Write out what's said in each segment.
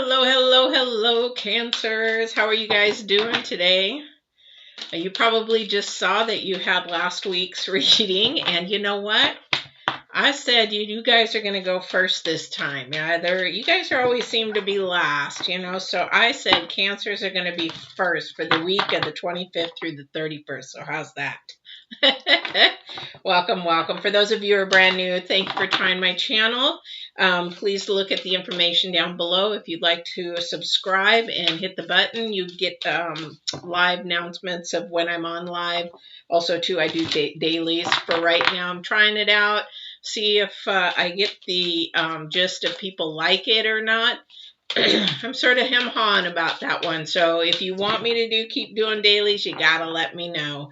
Hello, hello, hello, Cancers. How are you guys doing today? You probably just saw that you had last week's reading, and you know what? I said you guys are going to go first this time. You guys are always seem to be last, so I said Cancers are going to be first for the week of the 25th through the 31st. So how's that? Welcome, welcome. For those of you who are brand new, thank you for trying my channel. Please look at the information down below. If you'd like to subscribe and hit the button, you get live announcements of when I'm on live. Also, too, I do dailies. For right now, I'm trying it out. See if I get the gist of people like it or not. I'm sort of hem-hawing about that one. So if you want me to keep doing dailies, you got to let me know.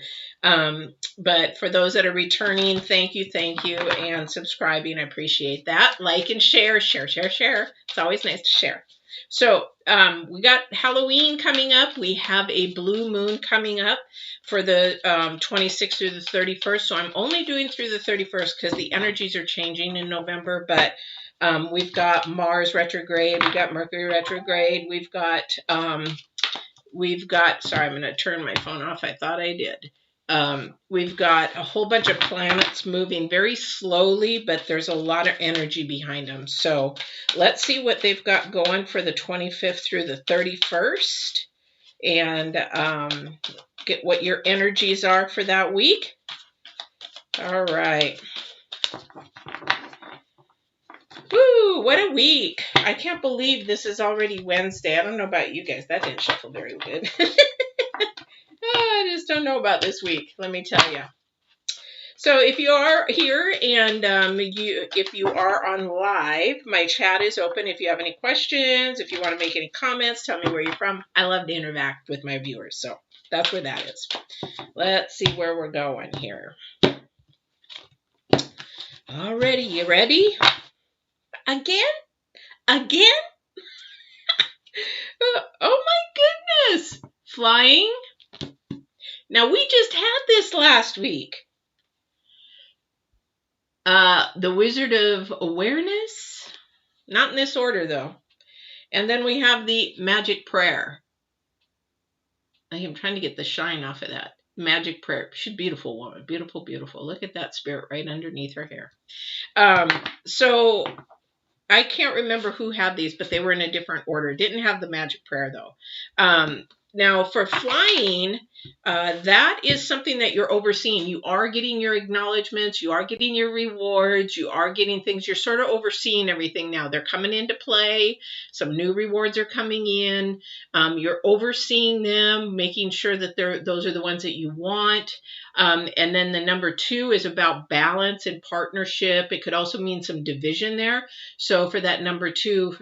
But for those that are returning, thank you, and subscribing. I appreciate that. Like and share. It's always nice to share. So we got Halloween coming up. We have a blue moon coming up for the 26th through the 31st. So I'm only doing through the 31st because the energies are changing in November. But we've got Mars retrograde. We've got Mercury retrograde. We've got, sorry, I'm going to turn my phone off. I thought I did. We've got a whole bunch of planets moving very slowly, but there's a lot of energy behind them. So let's see what they've got going for the 25th through the 31st and get what your energies are for that week. All right. Woo, what a week. I can't believe this is already Wednesday. I don't know about you guys. That didn't shuffle very good. I just don't know about this week, let me tell you. So if you are here and if you are on live, my chat is open. If you have any questions, if you want to make any comments, tell me where you're from. I love to interact with my viewers, so that's where that is. Let's see where we're going here. Alrighty, you ready? Again? Oh my goodness! Flying? Now, we just had this last week. The Wizard of Awareness. Not in this order, though. And then we have the Magic Prayer. I am trying to get the shine off of that. Magic Prayer. She's a beautiful woman. Beautiful, beautiful. Look at that spirit right underneath her hair. So I can't remember who had these, but they were in a different order. Didn't have the Magic Prayer, though. Now, for flying, that is something that you're overseeing. You are getting your acknowledgments. You are getting your rewards. You are getting things. You're sort of overseeing everything now. They're coming into play. Some new rewards are coming in. You're overseeing them, making sure that those are the ones that you want. And then the number 2 is about balance and partnership. It could also mean some division there. So for that number 20,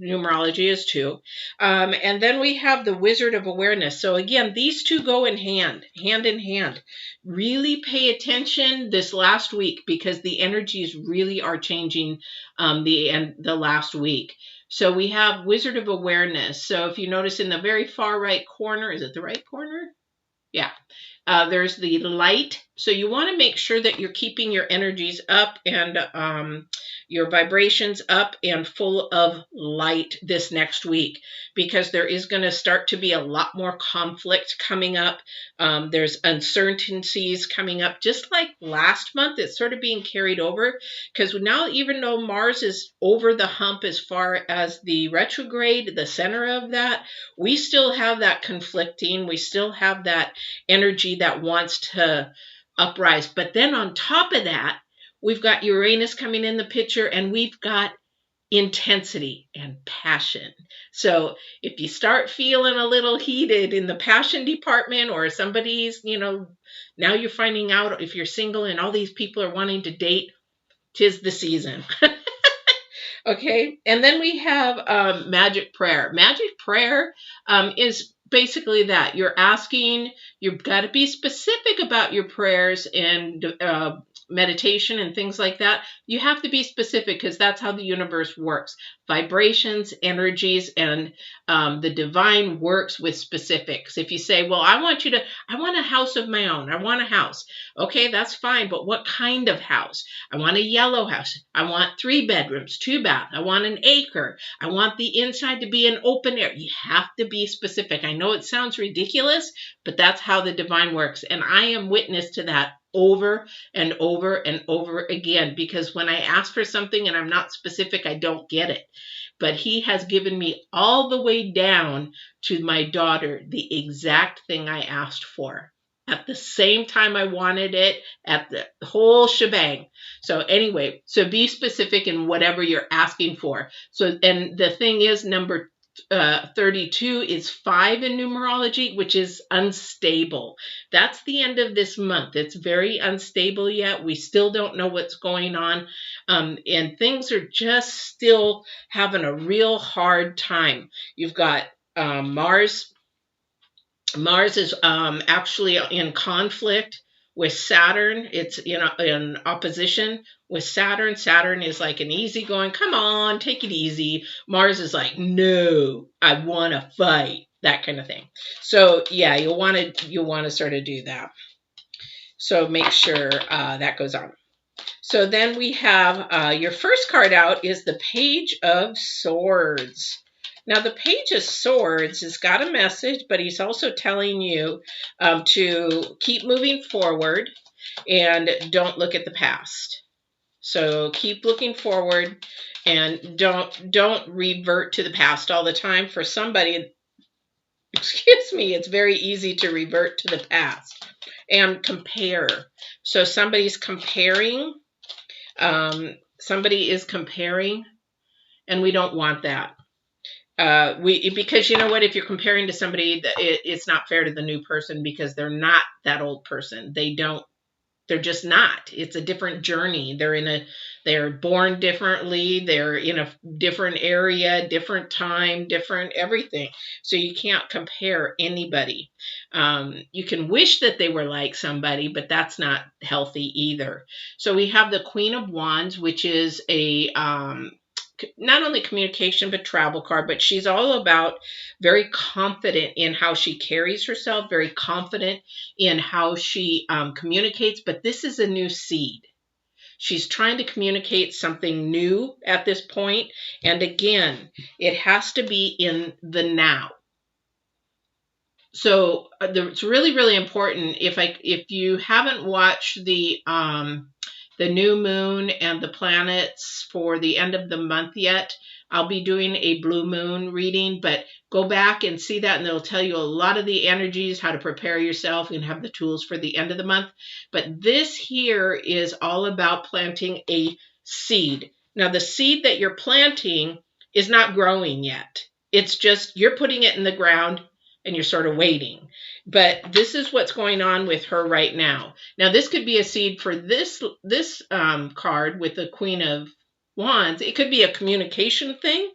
numerology is 2. And then we have the Wizard of Awareness. So again, these two go in hand in hand. Really pay attention this last week because the energies really are changing the last week. So we have Wizard of Awareness. So if you notice in the very far right corner, is it the right corner? Yeah. There's the light. So you want to make sure that you're keeping your energies up and your vibrations up and full of light this next week, because there is going to start to be a lot more conflict coming up. There's uncertainties coming up, just like last month. It's sort of being carried over because now, even though Mars is over the hump as far as the retrograde, the center of that, we still have that conflicting. We still have that energy that wants to uprise. But then on top of that, we've got Uranus coming in the picture, and we've got intensity and passion. So if you start feeling a little heated in the passion department, or somebody's, now you're finding out if you're single and all these people are wanting to date, 'tis the season. Okay. And then we have Magic Prayer. Magic Prayer is basically that. You're asking, you've got to be specific about your prayers and meditation and things like that, you have to be specific because that's how the universe works. Vibrations, energies, and the divine works with specifics. If you say, well, I want a house of my own. I want a house. Okay, that's fine. But what kind of house? I want a yellow house. I want 3 bedrooms, 2 baths. I want an acre. I want the inside to be an open air. You have to be specific. I know it sounds ridiculous, but that's how the divine works. And I am witness to that over and over and over again, because when I ask for something and I'm not specific, I don't get it. But he has given me all the way down to my daughter the exact thing I asked for at the same time I wanted it, at the whole shebang. So anyway, so be specific in whatever you're asking for. So, and the thing is, number 32 is 5 in numerology, which is unstable. That's the end of this month. It's very unstable yet. We still don't know what's going on. And things are just still having a real hard time. You've got Mars. Mars is actually in conflict with Saturn. It's in opposition with Saturn. Saturn is like an easygoing, come on, take it easy. Mars is like, no, I want to fight, that kind of thing. So yeah, you'll want to sort of do that. So make sure that goes on. So then we have your first card out is the Page of Swords. Now, the Page of Swords has got a message, but he's also telling you to keep moving forward and don't look at the past. So keep looking forward and don't revert to the past all the time. For somebody, excuse me, it's very easy to revert to the past and compare. So somebody's comparing. Somebody is comparing, and we don't want that. Because you know what, if you're comparing to somebody, it's not fair to the new person because they're not that old person. They're just not. It's a different journey. They're born differently. They're in a different area, different time, different everything. So you can't compare anybody. You can wish that they were like somebody, but that's not healthy either. So we have the Queen of Wands, which is a not only communication but travel card, but she's all about very confident in how she carries herself, very confident in how she communicates. But this is a new seed. She's trying to communicate something new at this point. And again, it has to be in the now. So it's really, really important. If you haven't watched the new moon and the planets for the end of the month yet, I'll be doing a blue moon reading, but go back and see that, and it'll tell you a lot of the energies, how to prepare yourself, and have the tools for the end of the month. But this here is all about planting a seed. Now, the seed that you're planting is not growing yet. It's just you're putting it in the ground and you're sort of waiting. But this is what's going on with her right now. Now, this could be a seed for this card with the Queen of Wands. It could be a communication thing,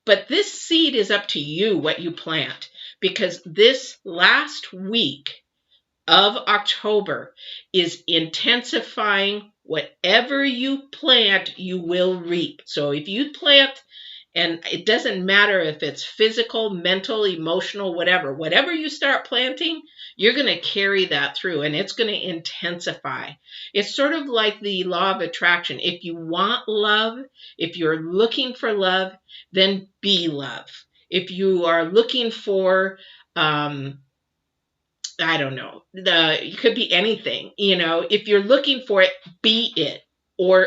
but this seed is up to you what you plant, because this last week of October is intensifying. Whatever you plant, you will reap. So if you plant, and it doesn't matter if it's physical, mental, emotional, whatever you start planting, you're going to carry that through, and it's going to intensify. It's sort of like the law of attraction. If you want love, if you're looking for love, then be love. If you are looking for, I don't know, it could be anything. If you're looking for it, be it or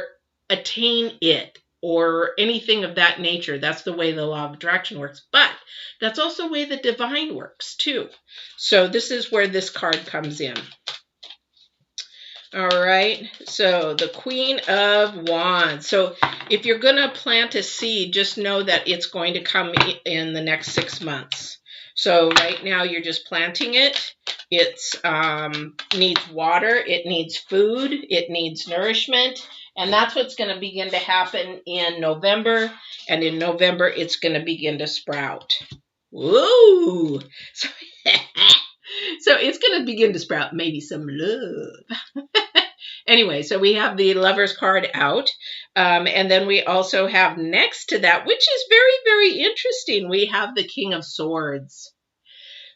attain it, or anything of that nature. That's the way the law of attraction works. But that's also the way the divine works too. So this is where this card comes in. All right. So the Queen of Wands. So if you're going to plant a seed, just know that it's going to come in the next 6 months. So right now you're just planting it. It needs water. It needs food. It needs nourishment. And that's what's going to begin to happen in November. And in November, it's going to begin to sprout. Woo! So it's going to begin to sprout maybe some love. Anyway, so we have the Lover's card out. And then we also have next to that, which is very, very interesting, we have the King of Swords.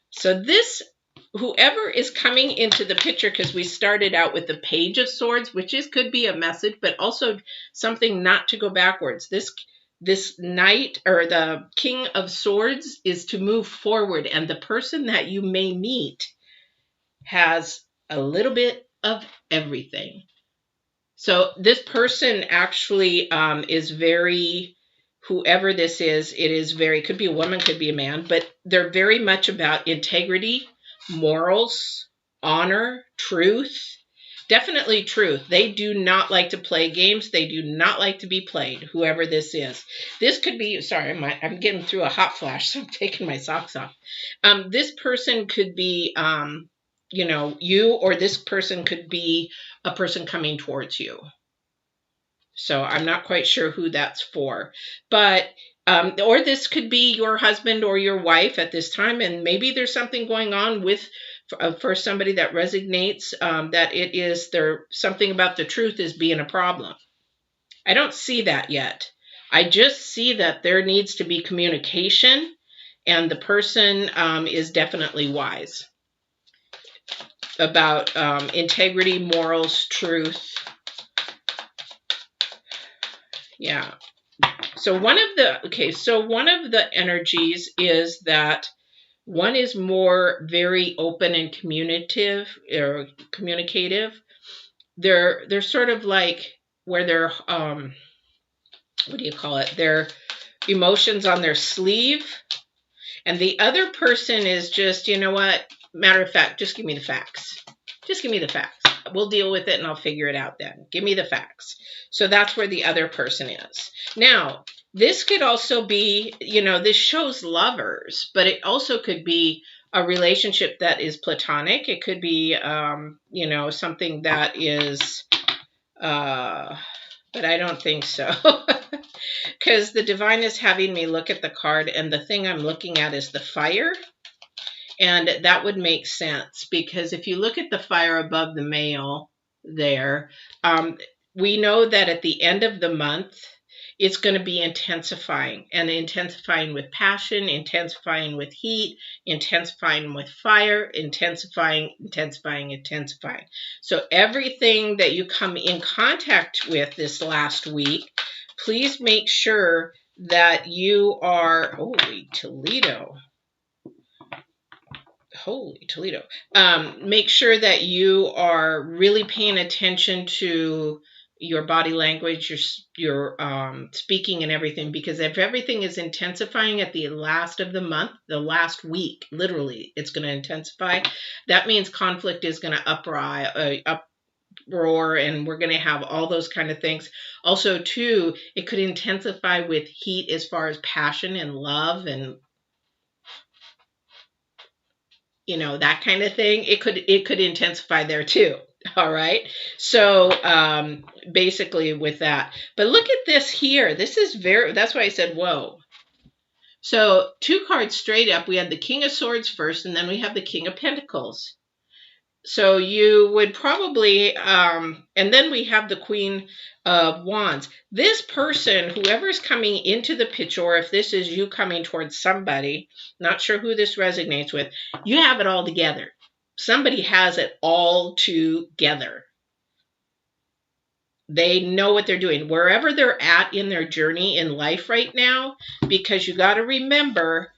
So this, whoever is coming into the picture, because we started out with the Page of Swords, which could be a message, but also something not to go backwards. This knight, or the King of Swords, is to move forward, and the person that you may meet has a little bit of everything. So this person actually is very, whoever this is, it is very, could be a woman, could be a man, but they're very much about integrity, morals, honor, truth. Definitely truth. They do not like to play games. They do not like to be played, whoever this is. This could be, sorry, I'm getting through a hot flash, so I'm taking my socks off. This person could be, you, or this person could be a person coming towards you. So I'm not quite sure who that's for, but or this could be your husband or your wife at this time, and maybe there's something going on with for somebody that resonates, that it is there, something about the truth is being a problem. I don't see that yet. I just see that there needs to be communication, and the person is definitely wise about integrity, morals, truth. Yeah. So one of the energies is that one is more very open and communicative. They're sort of like where they're what do you call it? Their emotions on their sleeve. And the other person is just, you know what? Matter of fact, just give me the facts. Just give me the facts. We'll deal with it and I'll figure it out then. Give me the facts. So that's where the other person is. Now, this could also be, this shows lovers, but it also could be a relationship that is platonic. It could be, something that is, but I don't think so. Because the divine is having me look at the card, and the thing I'm looking at is the fire. And that would make sense, because if you look at the fire above the male there, we know that at the end of the month, it's going to be intensifying, and intensifying with passion, intensifying with heat, intensifying with fire, intensifying. So everything that you come in contact with this last week, please make sure that you are, holy Toledo. Make sure that you are really paying attention to your body language, your speaking and everything, because if everything is intensifying at the last of the month, the last week, literally, it's going to intensify. That means conflict is going to uproar, and we're going to have all those kind of things. Also, too, it could intensify with heat as far as passion and love and that kind of thing. It could intensify there too. All right. So basically with that, but look at this here. This is that's why I said, whoa. So 2 cards straight up, we had the King of Swords first, and then we have the King of Pentacles. So you would probably, and then we have the Queen of Wands. This person, whoever's coming into the picture, or if this is you coming towards somebody, not sure who this resonates with, you have it all together. Somebody has it all together. They know what they're doing, wherever they're at in their journey in life right now, because you got to remember,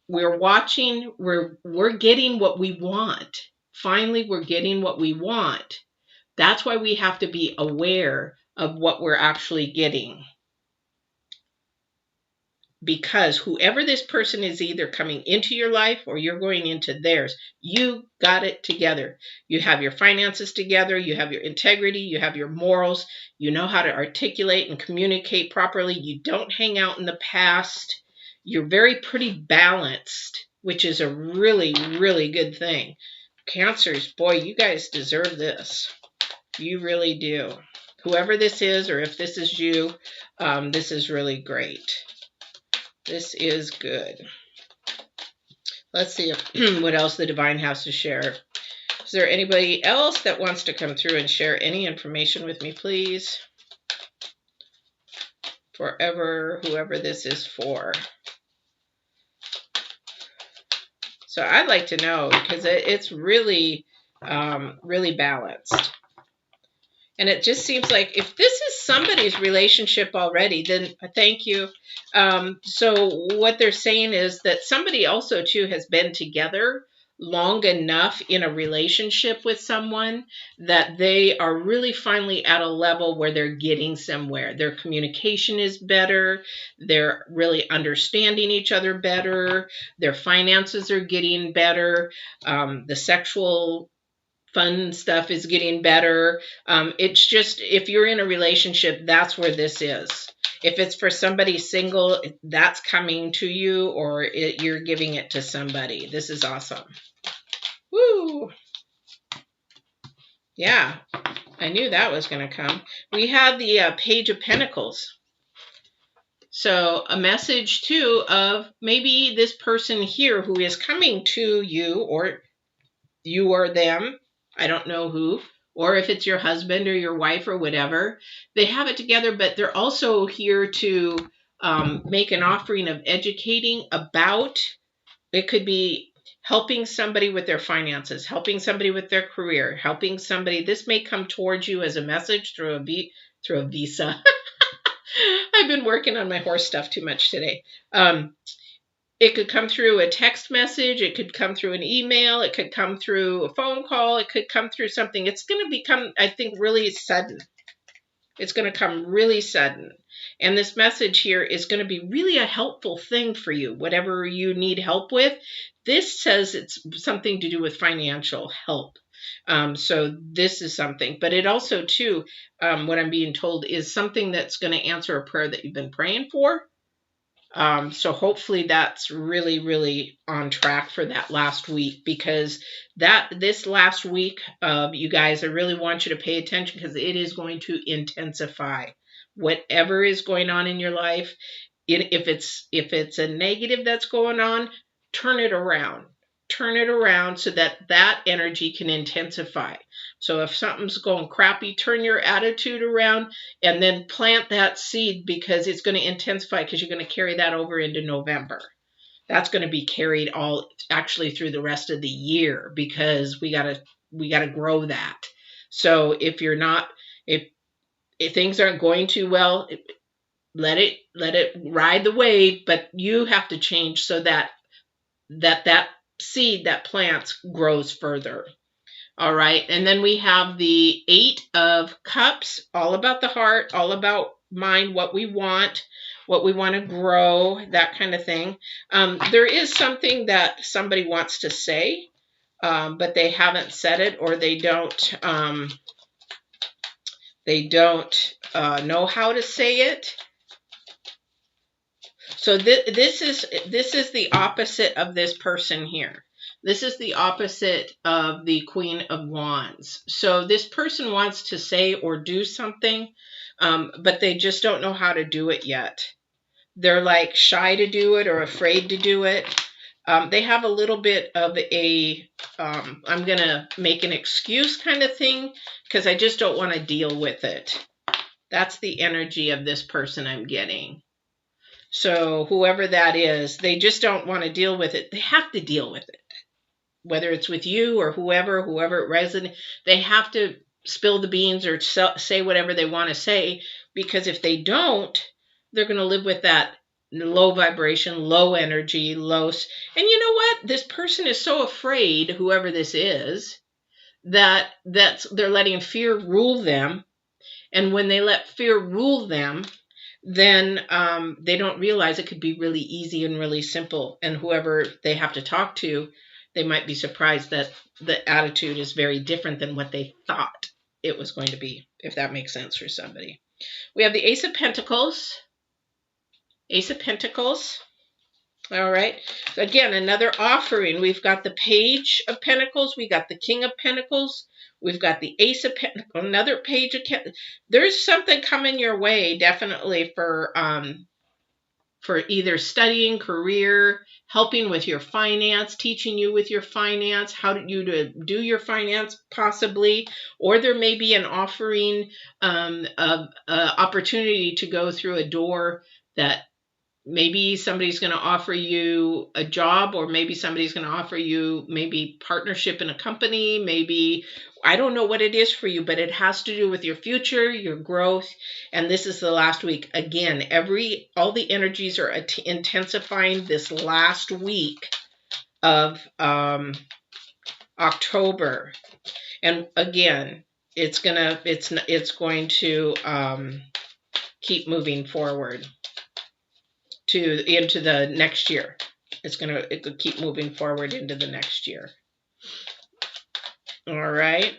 we're watching, we're getting what we want. Finally, we're getting what we want. That's why we have to be aware of what we're actually getting. Because whoever this person is either coming into your life or you're going into theirs, you got it together. You have your finances together, you have your integrity, you have your morals, you know how to articulate and communicate properly, you don't hang out in the past, you're very pretty balanced, which is a really, really good thing. Cancers, boy, you guys deserve this. You really do. Whoever this is, or if this is you, this is really great. This is good. Let's see what else the divine has to share. there anybody else that wants to come through and share any information with me, please? Forever, whoever this is for. So I'd like to know, because it's really, really balanced. And it just seems like if this is somebody's relationship already, then thank you. So what they're saying is that somebody also too has been together long enough in a relationship with someone that they are really finally at a level where they're getting somewhere. Their communication is better. They're really understanding each other better. Their finances are getting better. The sexual fun stuff is getting better. It's just, if you're in a relationship, that's where this is. If it's for somebody single, that's coming to you, or you're giving it to somebody. This is awesome. Woo! Yeah, I knew that was going to come. We have the Page of Pentacles. So a message too of maybe this person here who is coming to you, or you or them, I don't know who, or if it's your husband or your wife or whatever, they have it together, but they're also here to make an offering of educating about, it could be helping somebody with their finances, helping somebody with their career, helping somebody. This may come towards you as a message through a visa. I've been working on my horse stuff too much today. It could come through a text message. It could come through an email. It could come through a phone call. It could come through something. It's going to become, I think, really sudden. It's going to come really sudden. And this message here is going to be really a helpful thing for you, whatever you need help with. This says it's something to do with financial help. So this is something. But it also, too, what I'm being told is something that's going to answer a prayer that you've been praying for. So hopefully that's really, really on track for that last week, because this last week, you guys, I really want you to pay attention, because it is going to intensify whatever is going on in your life. If it's a negative that's going on, turn it around. Turn it around so that energy can intensify. So if something's going crappy, turn your attitude around and then plant that seed, because it's going to intensify, because you're going to carry that over into November. That's going to be carried all actually through the rest of the year, because we got to grow that. So if you're not, if things aren't going too well, let it ride the wave, but you have to change so that seed that plants grows further. All right. And then we have the 8 of Cups, all about the heart, all about mind, what we want to grow, that kind of thing. There is something that somebody wants to say, but they haven't said it, or they don't know how to say it. So this is the opposite of this person here. This is the opposite of the Queen of Wands. So this person wants to say or do something, but they just don't know how to do it yet. They're like shy to do it or afraid to do it. They have a little bit of a, I'm going to make an excuse kind of thing, because I just don't want to deal with it. That's the energy of this person I'm getting. So whoever that is, they just don't want to deal with it. They have to deal with it. Whether it's with you or whoever it resonates, they have to spill the beans or say whatever they want to say, because if they don't, they're going to live with that low vibration, low energy, low. And you know what? This person is so afraid, whoever this is, that they're letting fear rule them. And when they let fear rule them, then they don't realize it could be really easy and really simple. And whoever they have to talk to, they might be surprised that the attitude is very different than what they thought it was going to be, if that makes sense for somebody. We have the Ace of Pentacles. Ace of Pentacles. All right. So again, another offering. We've got the Page of Pentacles. We got the King of Pentacles. We've got the Ace of Pentacles. Another Page of Pentacles. There's something coming your way, definitely, for for either studying, career, helping with your finance, teaching you with your finance, how you to do your finance possibly, or there may be an offering, of opportunity to go through a door that maybe somebody's going to offer you a job, or maybe somebody's going to offer you maybe partnership in a company. Maybe, I don't know what it is for you, but it has to do with your future, your growth. And this is the last week. Again, all the energies are intensifying this last week of October. And again, it's going to keep moving forward into the next year. It could keep moving forward into the next year. All right.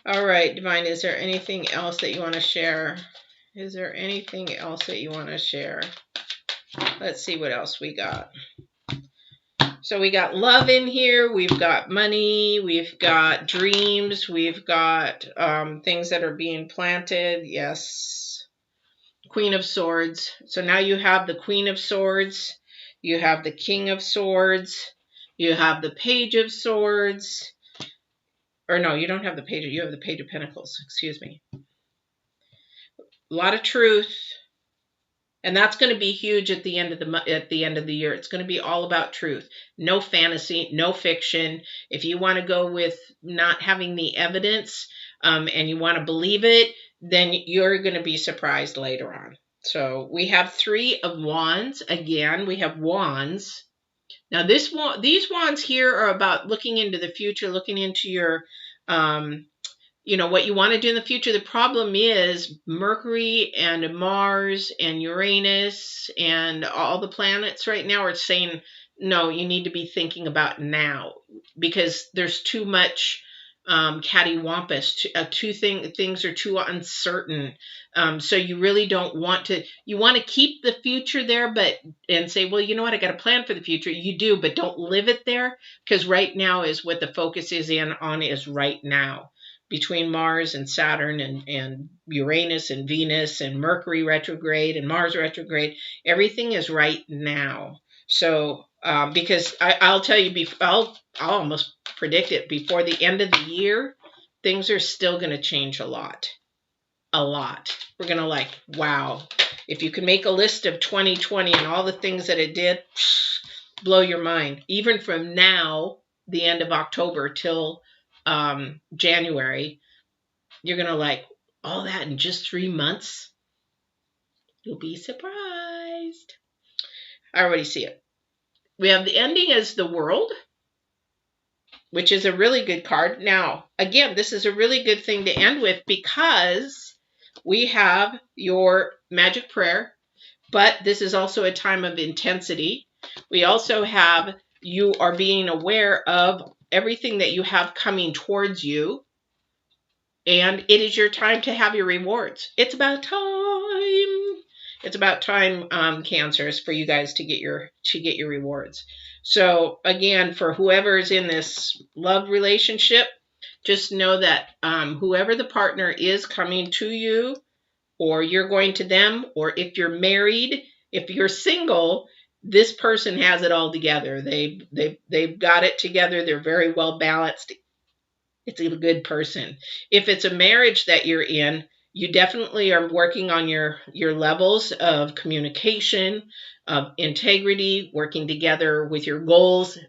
All right, Divine, is there anything else that you want to share? Is there anything else that you want to share? Let's see what else we got. So we got love in here. We've got money. We've got dreams. We've got things that are being planted. Yes. Queen of Swords. So now you have the Queen of Swords. You have the King of Swords. You have the Page of Swords. Or no, you don't have the Page. You have the Page of Pentacles. Excuse me. A lot of truth. And that's going to be huge at the end of the year. It's going to be all about truth. No fantasy, no fiction. If you want to go with not having the evidence, and you want to believe it, then you're going to be surprised later on. So we have 3 of Wands. Again, we have Wands. Now these wands here are about looking into the future, looking into your, what you want to do in the future. The problem is Mercury and Mars and Uranus and all the planets right now are saying, no, you need to be thinking about now, because there's too much cattywampus. Things are too uncertain. So you really don't want to. You want to keep the future there, and say, well, you know what? I got a plan for the future. You do, but don't live it there, because right now is what the focus is is right now. Between Mars and Saturn and Uranus and Venus and Mercury retrograde and Mars retrograde, everything is right now. So because I'll tell you, I'll almost predict it, before the end of the year, things are still going to change a lot. We're going to wow. If you can make a list of 2020 and all the things that it did, blow your mind. Even from now, the end of October till January, you're going to all that in just 3 months. You'll be surprised. I already see it. We have the ending as the World, which is a really good card. Now, again, this is a really good thing to end with, because we have your magic prayer, but this is also a time of intensity. We also have, you are being aware of everything that you have coming towards you, and it is your time to have your rewards. It's about time. It's about time, Cancers, for you guys to get your rewards. So again, for whoever is in this love relationship, just know that whoever the partner is coming to you, or you're going to them, or if you're married, if you're single, this person has it all together. They've got it together. They're very well balanced. It's a good person. If it's a marriage that you're in, you definitely are working on your levels of communication, of integrity, working together with your goals.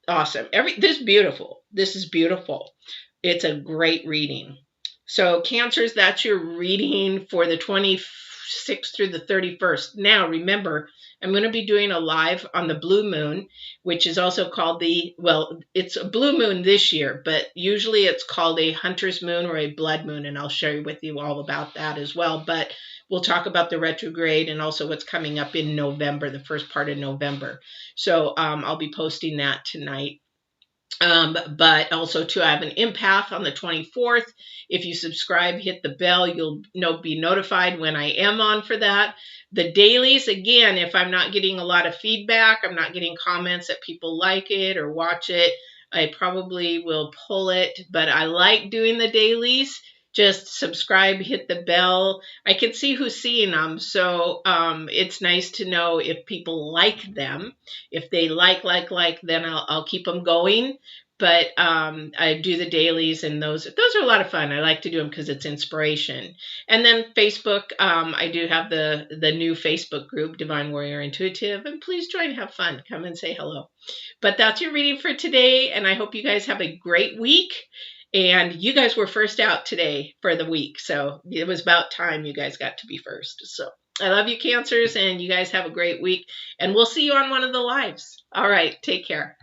Awesome. This is beautiful. This is beautiful. It's a great reading. So Cancers, that's your reading for the 26th through the 31st. Now, remember, I'm going to be doing a live on the blue moon, which is also called it's a blue moon this year, but usually it's called a hunter's moon or a blood moon, and I'll share with you all about that as well. But we'll talk about the retrograde and also what's coming up in November, the first part of November. So I'll be posting that tonight. But also too, I have an empath on the 24th. If you subscribe, hit the bell, you'll be notified when I am on for that. The dailies, again, if I'm not getting a lot of feedback, I'm not getting comments that people like it or watch it, I probably will pull it. But I like doing the dailies just subscribe, hit the bell. I can see who's seeing them. So it's nice to know if people like them. If they like, then I'll keep them going. But I do the dailies, and those are a lot of fun. I like to do them because it's inspiration. And then Facebook, I do have the new Facebook group, Divine Warrior Intuitive, and please join, have fun, come and say hello. But that's your reading for today, and I hope you guys have a great week. And you guys were first out today for the week, so it was about time you guys got to be first. So I love you, Cancers, and you guys have a great week, and we'll see you on one of the lives. All right, take care.